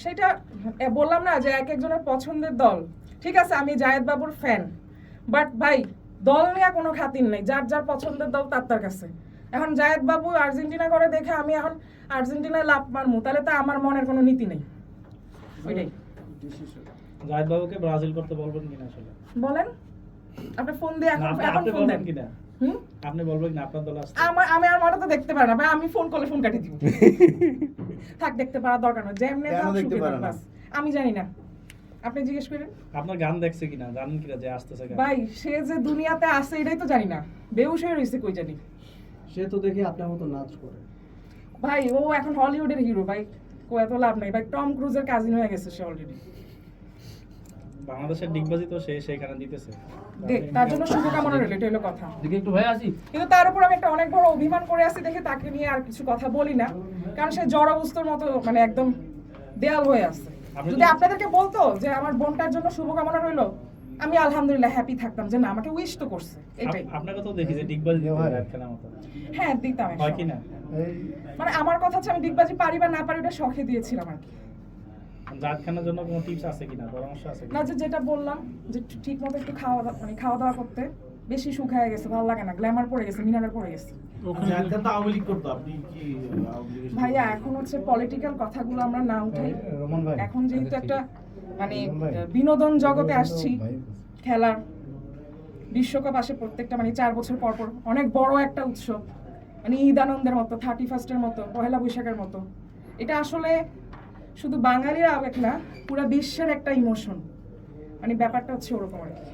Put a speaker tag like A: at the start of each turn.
A: সেটা বললাম না যে এক একজনের পছন্দের দল, ঠিক আছে আমি জায়েদ বাবুর ফ্যান, বাট ভাই দল নিয়ে কোনো খাতির নেই, যার যার পছন্দের দল তার তার কাছে। এখন জায়েদ বাবু আর্জেন্টিনা করে দেখে আমি এখন আর্জেন্টিনায় লাভ মারমু, তাহলে তো আমার মনের কোনো নীতি নেই। ওইটাই।
B: জায়েদ বাবুকে ব্রাজিল করতে বলবেন কিনা আসলে
A: বলেন, আপনি ফোন দিয়ে এখন
B: আপনি
A: ফোন দেন
B: বলবেন কিনা?
A: হুম,
B: আপনি বলবেন কিনা আপনার দল আসছে?
A: আমি আর মনে তো দেখতে পারি না ভাই, আমি ফোন করলে ফোন কাটি দিব। থাক, দেখতে পারার দরকার নেই, যেমনি
C: কেন দেখতে পারে না?
A: আমি জানি না, আপনি জিজ্ঞেস করেন।
B: আপনার গান দেখছে কিনা, জানেন কিনা যে আসতেছে গান?
A: ভাই সে যে দুনিয়াতে আছে এটাই তো জানি না, বেহুশ হয়ে রয়েছে কই জানি।
D: সে তো দেখি আপনার মতো নাচ করে।
A: ভাই ও এখন হলিউডের হিরো ভাই, কো এত লাভ নাই ভাই, টম ক্রুজের কাজিন হয়ে গেছে সে অলরেডি।
B: বাংলাদেশের ডিগবাজি তো সে সেখানে দিতেছে।
A: তার জন্য শুভকামনা রইল, এটা হলো কথা।
E: দেখি একটু ভাই আসি।
A: কিন্তু তার উপর আমি একটা অনেক বড় অভিমান করে আছি দেখে তাকে নিয়ে আর কিছু কথা বলি না, কারণ সে জড় অবস্থার মতো মানে একদম দেয়াল হয়ে আছে। যদি আপনাদেরকে বলতো যে আমার বোনটার জন্য শুভকামনা রইল, আমি আলহামদুলিল্লাহ হ্যাপি থাকতাম যে না আমাকে উইশ তো করছে, এটাই।
B: আপনাকে তো দেখি যে ডিগবাজি দিতে হয় খেলার মতো।
A: হ্যাঁ দিতাম,
B: হয় কি না?
A: মানে আমার কথা হচ্ছে আমি ডিগবাজি পারি বা না পারি ওটা শখে দিয়েছিলাম আর কি।
B: জাত খানার জন্য কোনো টিপস আছে কিনা, পরামর্শ আছে
A: না
B: কিনা?
A: যে যেটা বললাম যে ঠিক মতো একটু খাওয়া দাওয়া করতে, বেশি শুকায় গেছে, ভালো লাগে না, গ্ল্যামার পড়ে গেছে, মিনারেল পড়ে গেছে। ভাইয়া এখন হচ্ছে পলিটিক্যাল কথাগুলো আমরা না উঠাই, এখন যেহেতু একটা মানে বিনোদন জগতে আসছি, খেলার বিশ্বকাপ আসে প্রত্যেকটা মানে 4 বছর পর পর, অনেক বড় একটা উৎসব, মানে ঈদ আনন্দের মতো, 31st-এর মতো, পহেলা বৈশাখের মতো। এটা আসলে শুধু বাঙালির আবেগ না, পুরো বিশ্বের একটা ইমোশন, মানে ব্যাপারটা হচ্ছে ওরকম আর কি।